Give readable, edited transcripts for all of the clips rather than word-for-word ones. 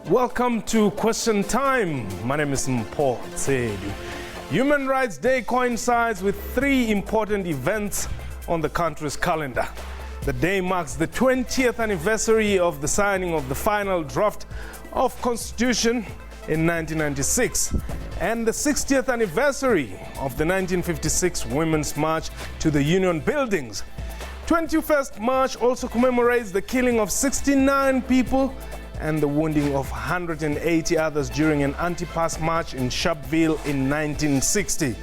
Welcome to Question Time. My name is Mpho Tsedu. Human Rights Day coincides with three important events on the country's calendar. The day marks the 20th anniversary of the signing of the final draft of Constitution in 1996 and the 60th anniversary of the 1956 Women's March to the Union Buildings. 21st March also commemorates the killing of 69 people and the wounding of 180 others during an anti-pass march in Sharpeville in 1960.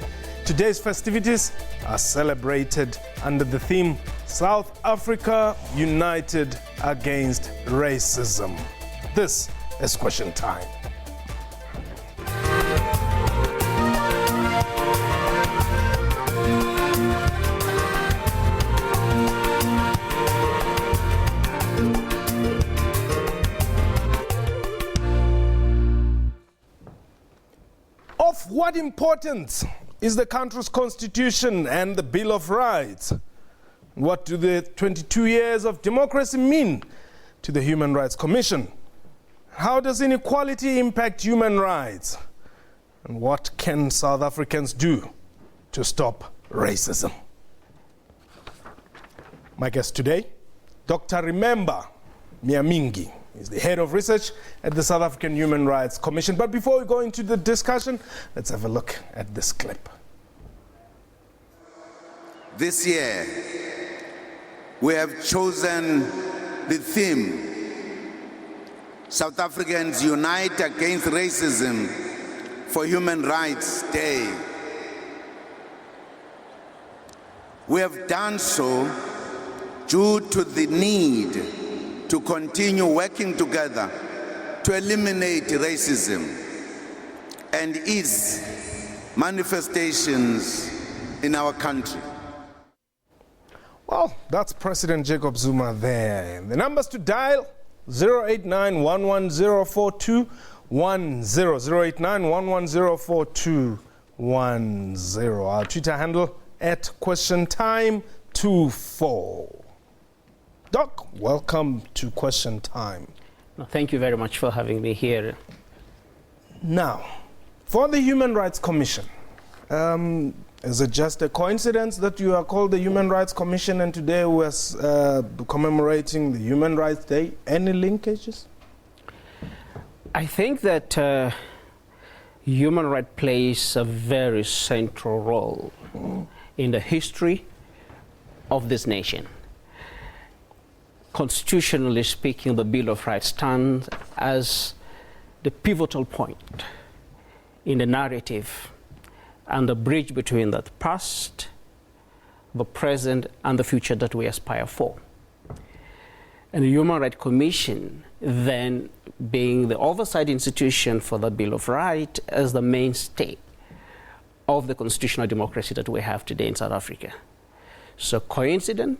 Today's festivities are celebrated under the theme South Africa United Against Racism. This is Question Time. Of what importance is the country's constitution and the Bill of Rights? What do the 22 years of democracy mean to the Human Rights Commission? How does inequality impact human rights? And what can South Africans do to stop racism? My guest today, Dr. Remember Miamingi, is the head of research at the South African Human Rights Commission. But before we go into the discussion, let's have a look at this clip. This year, we have chosen the theme, South Africans Unite Against Racism for Human Rights Day. We have done so due to the need to continue working together to eliminate racism and its manifestations in our country. Well, that's President Jacob Zuma there. The numbers to dial, 089-110-4210, 089-110-4210. Our Twitter handle at QuestionTime24. Doc, welcome to Question Time. Thank you very much for having me here. Now, for the Human Rights Commission, is it just a coincidence that you are called the Human Rights Commission and today we're commemorating the Human Rights Day? Any linkages? I think that human rights plays a very central role in the history of this nation. Constitutionally speaking, the Bill of Rights stands as the pivotal point in the narrative and the bridge between the past, the present, and the future that we aspire for. And the Human Rights Commission, then being the oversight institution for the Bill of Rights, as the mainstay of the constitutional democracy that we have today in South Africa. So coincident,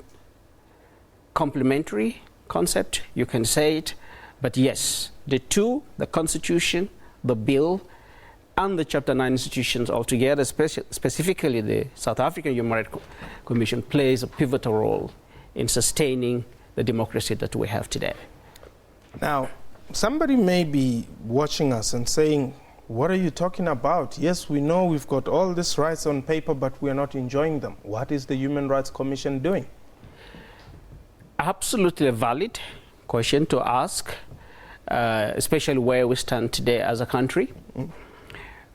complementary concept, you can say it, but yes, the two, the Constitution, the Bill, and the Chapter 9 institutions altogether, specifically the South African Human Rights Commission, plays a pivotal role in sustaining the democracy that we have today. Now, somebody may be watching us and saying, what are you talking about? Yes, we know we've got all these rights on paper, but we're not enjoying them. What is the Human Rights Commission doing? Absolutely a valid question to ask, especially where we stand today as a country.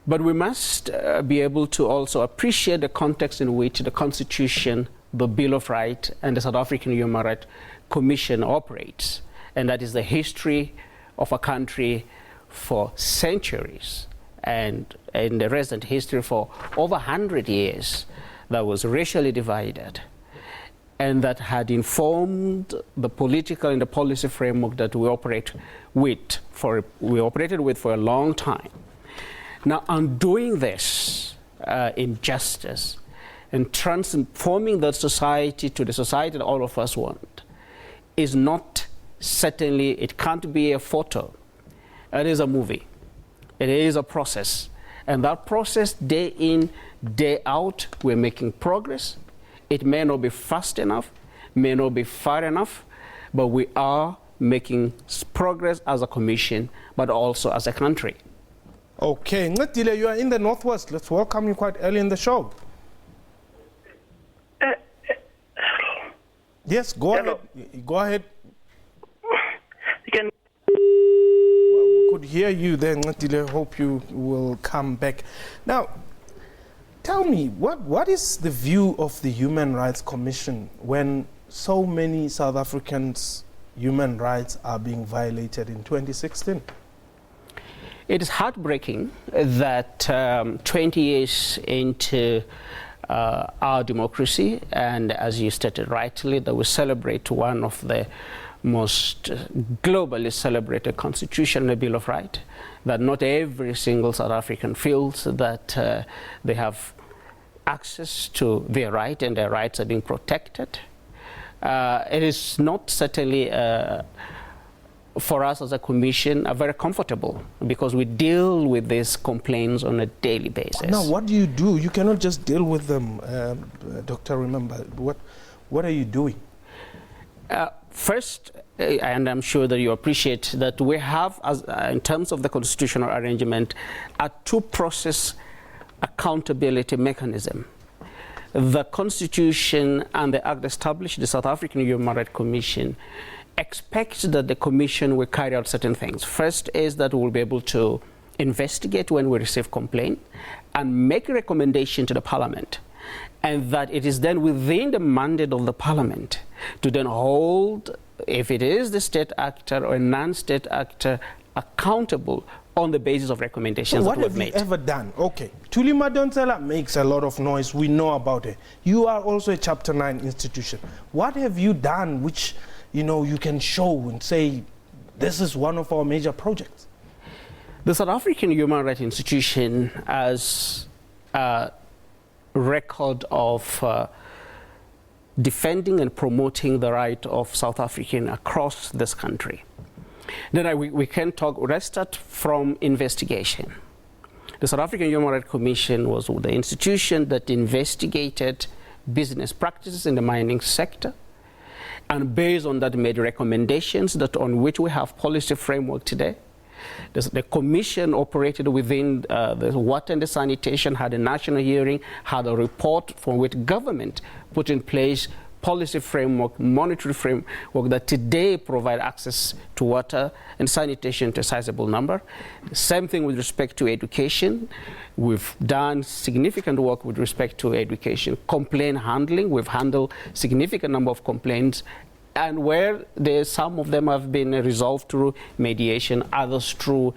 But we must be able to also appreciate the context in which the Constitution, the Bill of Rights, and the South African Human Rights Commission operates. And that is the history of a country for centuries, and in the recent history for over 100 years, that was racially divided, and that had informed the political and the policy framework that we operated with for a long time. Now, undoing this injustice and transforming that society to the society that all of us want is not certainly, it can't be a photo. It is a movie. It is a process. And that process, day in, day out, we're making progress. It may not be fast enough, may not be far enough, but we are making progress as a commission, but also as a country. Okay, Ngatile, you are in the Northwest. Let's welcome you quite early in the show. Yes, go Hello. ahead. Go ahead. You can. Well, we could hear you then, Ngatile. Hope you will come back. Now, tell me, what is the view of the Human Rights Commission when so many South Africans' human rights are being violated in 2016? It is heartbreaking that 20 years into our democracy, and as you stated rightly, that we celebrate one of the most globally celebrated constitution, the Bill of Rights, that not every single South African feels that they have access to their right and their rights are being protected. It is not certainly for us as a commission very comfortable, because we deal with these complaints on a daily basis. Now, what do? You cannot just deal with them, Doctor. Remember, what are you doing? First, and I'm sure that you appreciate that we have, in terms of the constitutional arrangement, a two-process accountability mechanism. The Constitution and the Act established the South African Human Rights Commission expects that the Commission will carry out certain things. First is that we'll be able to investigate when we receive complaint and make a recommendation to the Parliament, and that it is then within the mandate of the Parliament to then hold, if it is the state actor or a non-state actor, accountable on the basis of recommendations that we've made. What have you ever done? Okay, Tulima Donsela makes a lot of noise. We know about it. You are also a Chapter 9 institution. What have you done which, you can show and say, this is one of our major projects? The South African Human Rights Institution has a record of defending and promoting the right of South Africans across this country. Then we can talk, let's start from investigation. The South African Human Rights Commission was the institution that investigated business practices in the mining sector, and based on that made recommendations that on which we have policy framework today. The commission operated within the water and the sanitation, had a national hearing, had a report from which government put in place policy framework, monetary framework that today provide access to water and sanitation to a sizable number. Same thing with respect to education. We've done significant work with respect to education. Complaint handling, we've handled significant number of complaints, and where some of them have been resolved through mediation, others through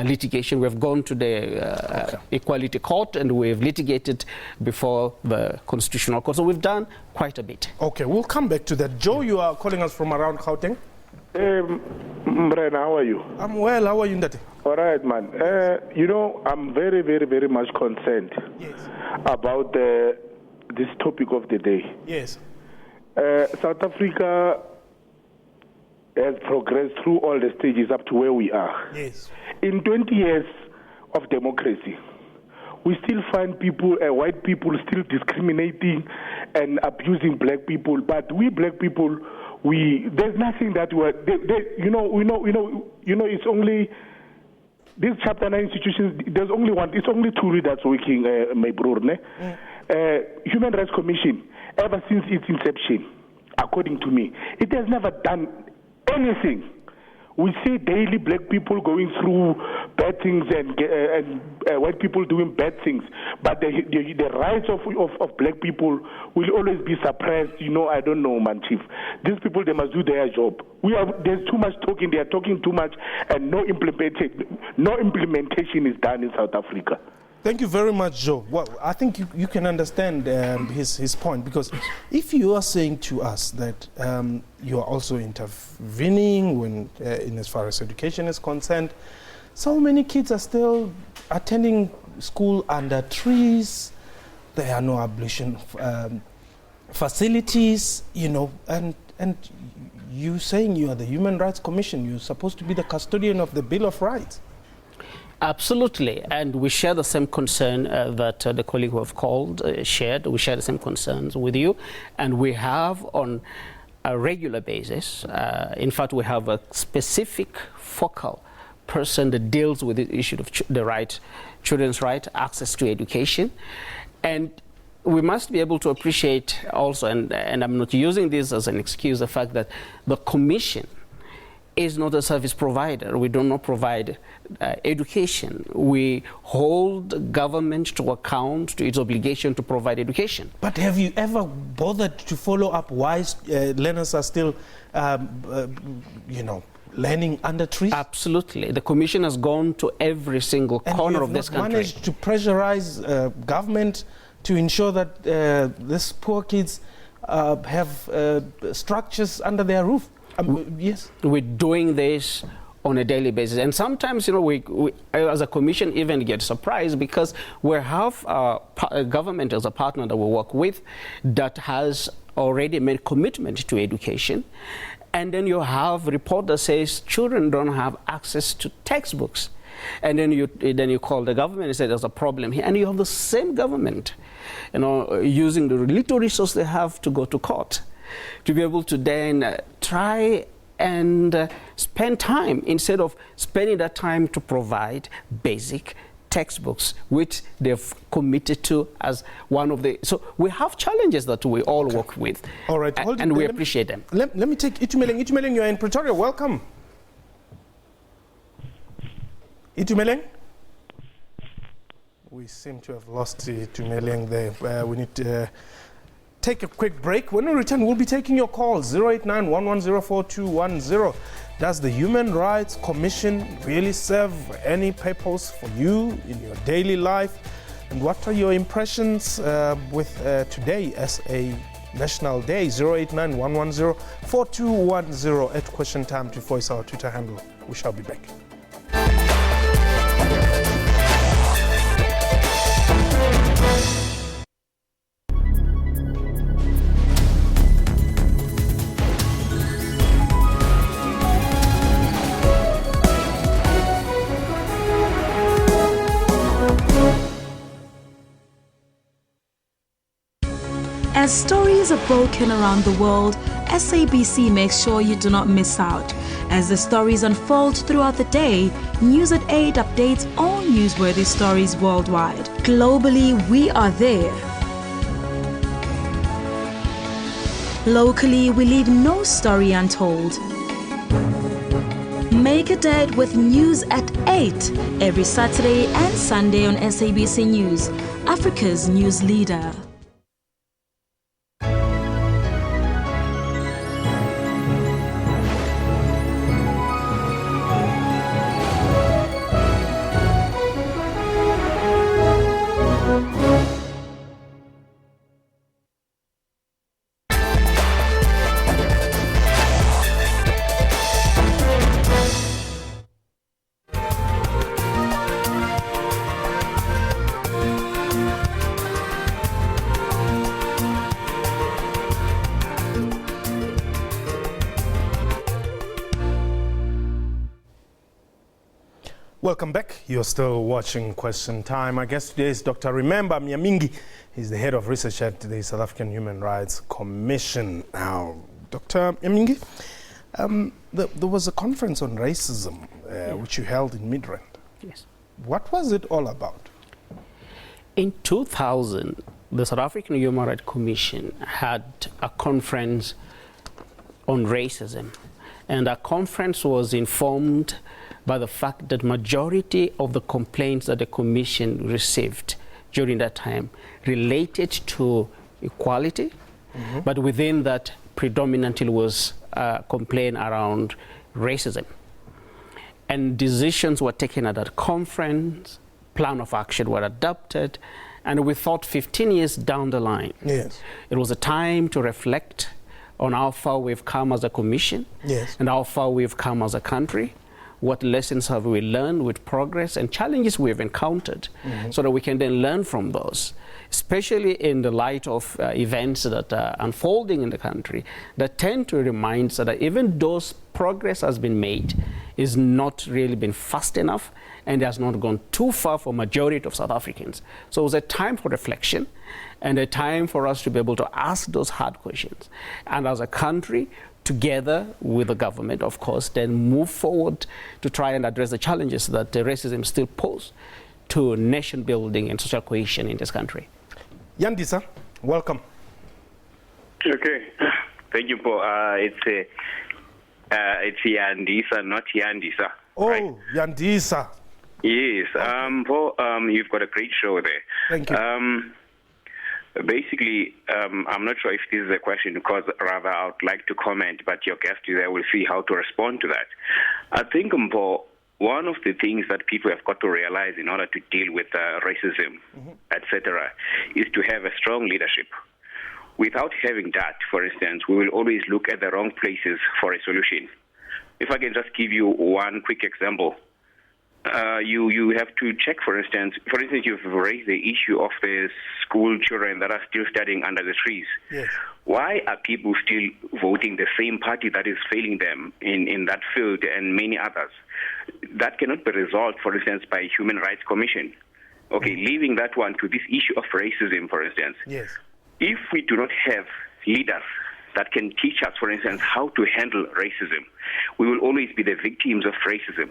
litigation. We've gone to the Equality Court and we've litigated before the Constitutional Court. So we've done quite a bit. Okay, we'll come back to that. Joe, you are calling us from around Gauteng. Mren, how are you? I'm well. How are you, Ndati? All right, man. I'm very, very, very much concerned about this topic of the day. Yes. South Africa has progressed through all the stages up to where we are. Yes. In 20 years of democracy, we still find people, white people, still discriminating and abusing black people. But we black people, there's nothing that it's only these Chapter 9 institutions. There's only one. It's only two that's working, my brother. Human Rights Commission, ever since its inception, according to me, it has never done anything. We see daily black people going through bad things and white people doing bad things, but the rights of black people will always be suppressed. I don't know, man, Chief. These people, they must do their job. There's too much talking. They are talking too much, and no implementation is done in South Africa. Thank you very much, Joe. Well, I think you can understand his point, because if you are saying to us that you are also intervening when, in as far as education is concerned, so many kids are still attending school under trees. There are no ablution facilities, and you saying you are the Human Rights Commission, you're supposed to be the custodian of the Bill of Rights. Absolutely, and we share the same concern that the colleague who have called shared. We share the same concerns with you, and we have on a regular basis. In fact, we have a specific focal person that deals with the issue of children's right, access to education. And we must be able to appreciate also, and I'm not using this as an excuse, the fact that the Commission is not a service provider. We do not provide education. We hold government to account to its obligation to provide education. But have you ever bothered to follow up why learners are still, learning under trees? Absolutely. The Commission has gone to every single corner of this country. And managed to pressurize government to ensure that these poor kids have structures under their roof. Yes. We're doing this on a daily basis. And sometimes, we as a commission even get surprised because we have a government as a partner that we work with that has already made commitment to education. And then you have a report that says children don't have access to textbooks. And then you call the government and say there's a problem here. And you have the same government, using the little resource they have to go to court to be able to then try and spend time instead of spending that time to provide basic textbooks, which they've committed to as one of the... So we have challenges that we all work with. All right. And we appreciate them. Let me take Itumeleng. Itumeleng, you're in Pretoria. Welcome. Itumeleng? We seem to have lost Itumeleng there. We need to take a quick break. When we return, we'll be taking your calls. 089-1104-210. Does the Human Rights Commission really serve any purpose for you in your daily life? And what are your impressions with today as a National Day? 089-110-4210 at Question Time to voice our Twitter handle. We shall be back. As stories are broken around the world, SABC makes sure you do not miss out. As the stories unfold throughout the day, News at 8 updates all newsworthy stories worldwide. Globally, we are there. Locally, we leave no story untold. Make a date with News at 8 every Saturday and Sunday on SABC News, Africa's news leader. Welcome back. You're still watching Question Time. My guest today is Dr. Remember Myamingi. He's the head of research at the South African Human Rights Commission. Now, Dr. Myamingi, there was a conference on racism which you held in Midrand. Yes. What was it all about? In 2000, the South African Human Rights Commission had a conference on racism. And that conference was informed by the fact that majority of the complaints that the Commission received during that time related to equality, but within that predominantly was a complaint around racism. And decisions were taken at that conference, plan of action were adopted, and we thought 15 years down the line, it was a time to reflect on how far we've come as a Commission and how far we've come as a country. What lessons have we learned with progress and challenges we've encountered so that we can then learn from those, especially in the light of events that are unfolding in the country that tend to remind us that even though progress has been made is not really been fast enough and has not gone too far for majority of South Africans. So it was a time for reflection and a time for us to be able to ask those hard questions. And as a country, together with the government, of course, then move forward to try and address the challenges that racism still poses to nation building and social cohesion in this country. Yandisa, welcome. Okay, thank you, Paul. It's Yandisa, not Yandisa. Oh, right? Yandisa. Yes, Paul, you've got a great show there. Thank you. Basically, I'm not sure if this is a question, because rather I would like to comment, but your guest there will see how to respond to that. I think, Paul, one of the things that people have got to realize in order to deal with racism, etc., is to have a strong leadership. Without having that, for instance, we will always look at the wrong places for a solution. If I can just give you one quick example. You have to check, for instance, you've raised the issue of the school children that are still studying under the trees. Yes. Why are people still voting the same party that is failing them in that field and many others? That cannot be resolved, for instance, by Human Rights Commission. Okay, leaving that one to this issue of racism, for instance. Yes. If we do not have leaders that can teach us, for instance, how to handle racism, we will always be the victims of racism.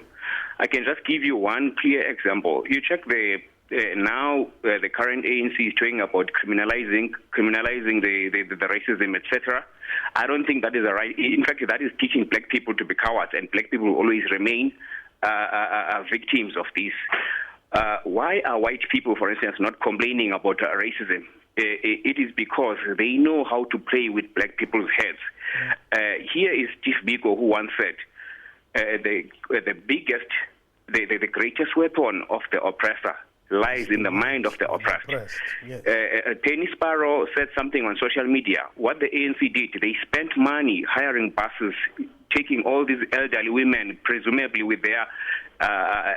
I can just give you one clear example. You check the current ANC is talking about criminalizing the racism, etc. I don't think that is a right. In fact, that is teaching black people to be cowards, and black people will always remain victims of this. Why are white people, for instance, not complaining about racism? It is because they know how to play with black people's heads. Here is Steve Biko, who once said, the greatest weapon of the oppressor lies in the mind of the oppressed. Yes. Tenny Sparrow said something on social media. What the ANC did, they spent money hiring buses, taking all these elderly women, presumably with their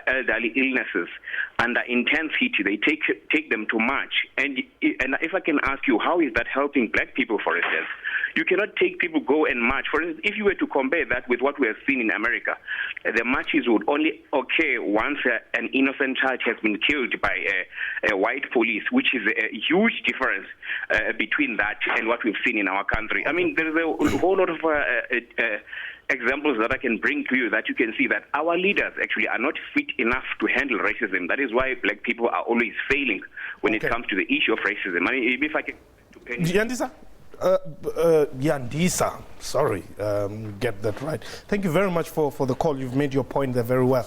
elderly illnesses, under intense heat. They take them to march. And if I can ask you, how is that helping black people, for instance? You cannot take people go and march. For instance, if you were to compare that with what we have seen in America, the marches would only occur once an innocent child has been killed by a white police, which is a huge difference between that and what we've seen in our country. I mean, there is a whole lot of examples that I can bring to you that you can see that our leaders actually are not fit enough to handle racism. That is why black people are always failing when it comes to the issue of racism. I mean, if I can... Yandisa? Yandisa, sorry, get that right. Thank you very much for the call. You've made your point there very well.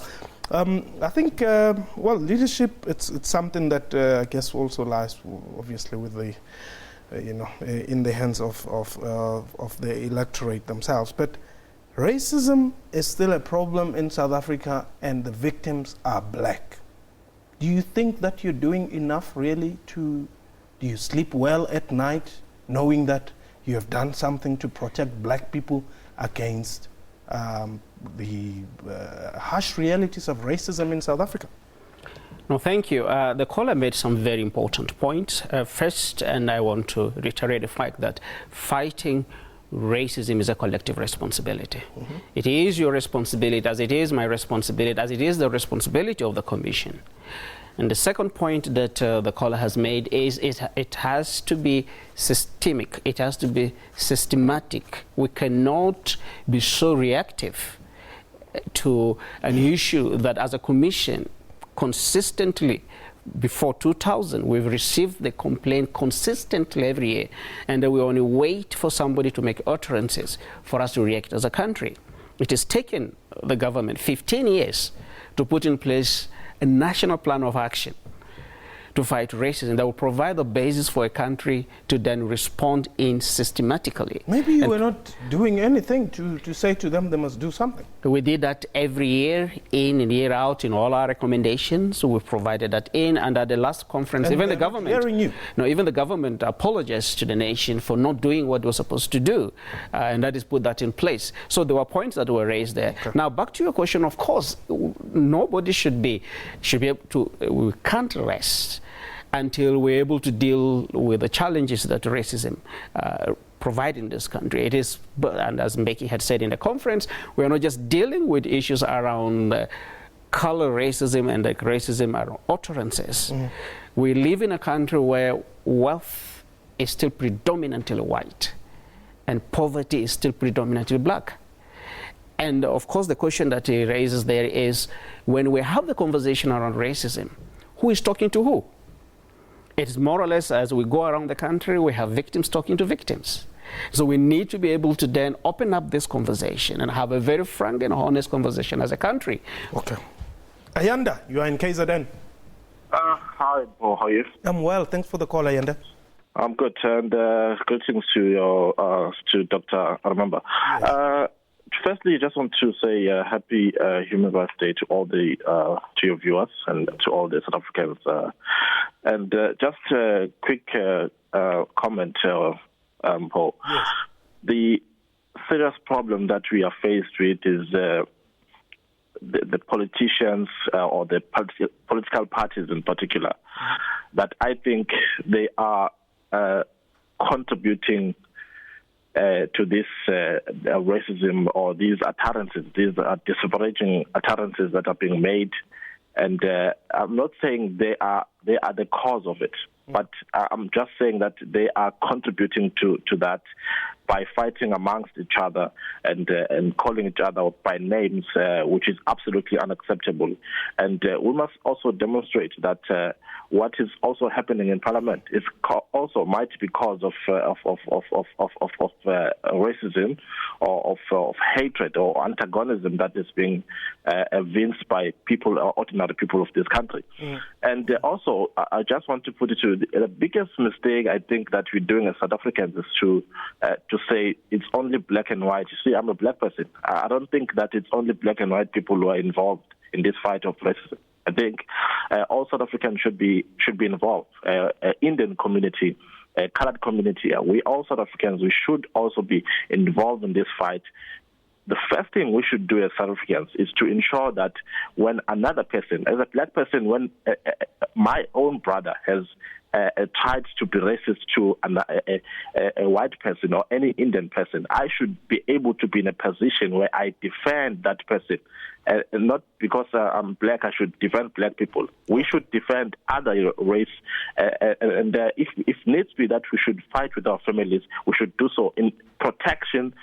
I think, leadership, it's something that I guess also lies, obviously, with the, in the hands of the electorate themselves. But racism is still a problem in South Africa, and the victims are black. Do you think that you're doing enough, really, do you sleep well at night, knowing that you have done something to protect black people against the harsh realities of racism in South Africa? No, thank you. The caller made some very important points. First, and I want to reiterate the fact that fighting racism is a collective responsibility. It is your responsibility, as it is my responsibility, as it is the responsibility of the Commission. And the second point that the caller has made is it has to be systemic. It has to be systematic. We cannot be so reactive to an issue that, as a Commission, consistently, before 2000, we've received the complaint consistently every year, and we only wait for somebody to make utterances for us to react as a country. It has taken the government 15 years to put in place a national plan of action to fight racism that will provide the basis for a country to then respond in systematically. Maybe you were not doing anything to say to them they must do something. We did that every year, in and year out, in all our recommendations. We provided that in, and at the last conference, And even the government, hearing you. no, even the government apologized to the nation for not doing what it was supposed to do, and that is put that in place. So there were points that were raised there. Okay. Now, back to your question. Of course, nobody should be able to. We can't rest until we're able to deal with the challenges that racism provide in this country. It is, and as Mbeki had said in the conference, we are not just dealing with issues around color racism and like racism around utterances. We live in a country where wealth is still predominantly white and poverty is still predominantly black. And of course the question that he raises there is, when we have the conversation around racism, who is talking to who? It's more or less, as we go around the country, we have victims talking to victims. So we need to be able to then open up this conversation and have a very frank and honest conversation as a country. Okay. Ayanda, you are in KZN. Hi, Paul. How are you? I'm well. Thanks for the call, Ayanda. I'm good, and greetings to your to Dr. Armamba. Yes. Firstly, I just want to say happy Human Rights Day to all the to your viewers and to all the South Africans. And just a quick comment, Paul. Yes. The serious problem that we are faced with is the politicians or the political parties in particular, that I think they are contributing to this racism or these utterances, these disparaging utterances that are being made. And I'm not saying they are the cause of it, but I'm just saying that they are contributing to that by fighting amongst each other and calling each other by names, which is absolutely unacceptable. And we must also demonstrate that what is also happening in Parliament is also might be cause of racism or of hatred or antagonism that is being evinced by people, ordinary people of this country. And also, I just want to put it to the biggest mistake I think that we're doing as South Africans is to say it's only black and white. You see, I'm a black person. I don't think that it's only black and white people who are involved in this fight of racism. I think all South Africans should be involved. Indian community, colored community, we all South Africans, we should also be involved in this fight. The first thing we should do as South Africans is to ensure that when another person, as a black person, when my own brother has tried to be racist to a white person or any Indian person, I should be able to be in a position where I defend that person. Not because I'm black, I should defend black people. We should defend other race, and if needs be that we should fight with our families, we should do so in protecting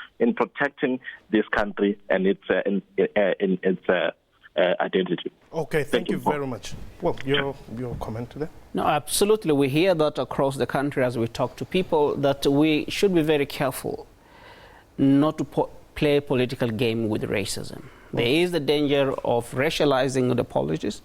this country and its identity. Okay, thank you very much. Well, your comment to that? No, absolutely. We hear that across the country as we talk to people, that we should be very careful not to play a political game with racism. There is the danger of racializing the policies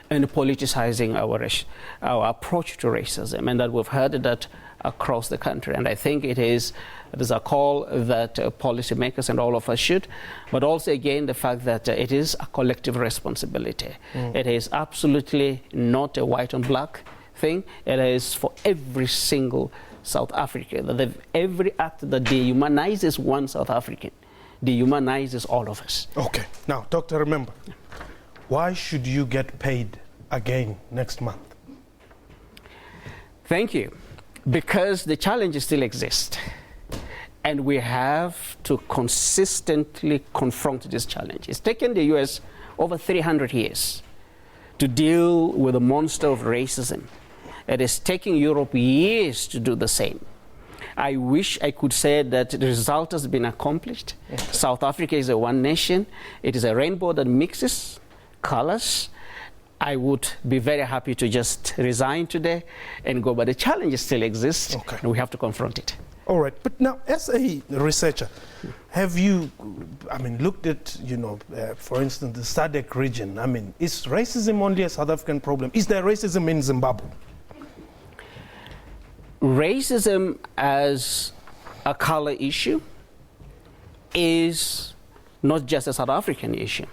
and politicizing our approach to racism, and that we've heard that across the country. And I think it is a call that policymakers and all of us should, but also again the fact that it is a collective responsibility. It is absolutely not a white and black thing. It is for every single South African. That every act that dehumanizes one South African dehumanizes all of us. Okay. Now, Doctor, remember, why should you get paid again next month? Thank you. Because the challenges still exist. And we have to consistently confront this challenge. It's taken the US over 300 years to deal with the monster of racism. It is taking Europe years to do the same. I wish I could say that the result has been accomplished. South Africa is a one nation. It is a rainbow that mixes colors. I would be very happy to just resign today and go, but the challenges still exist, and we have to confront it. All right, but now, as a researcher, have you, looked at, for instance, the SADC region? Is racism only a South African problem? Is there racism in Zimbabwe? Racism as a color issue is not just a South African issue.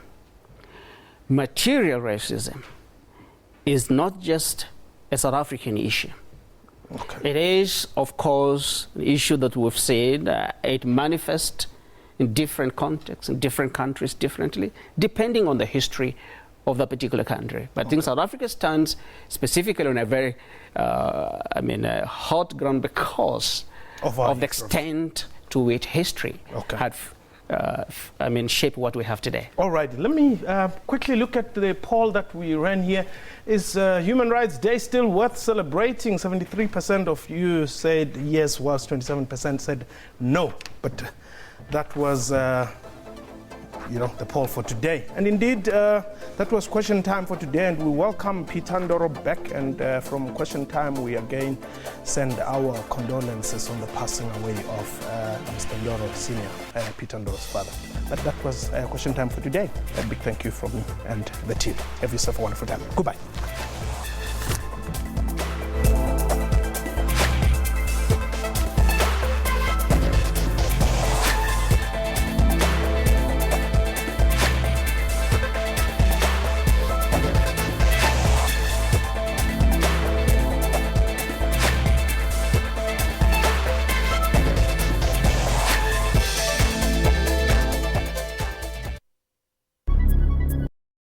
Material racism is not just a South African issue. It is, of course, an issue that we've said it manifests in different contexts, in different countries differently, depending on the history of the particular country. But I think South Africa stands specifically on a very hot ground because of the extent to which history had shaped what we have today. All right, let me quickly look at the poll that we ran here. Is Human Rights Day still worth celebrating? 73% of you said yes, whilst 27% said no. But that was the poll for today. And indeed, that was question time for today, and we welcome Peter Ndoro back. And from question time, we again send our condolences on the passing away of Mr. Ndoro Sr., Peter Ndoro's father. But that was question time for today. A big thank you from me and the team. Have yourself a wonderful time. Goodbye.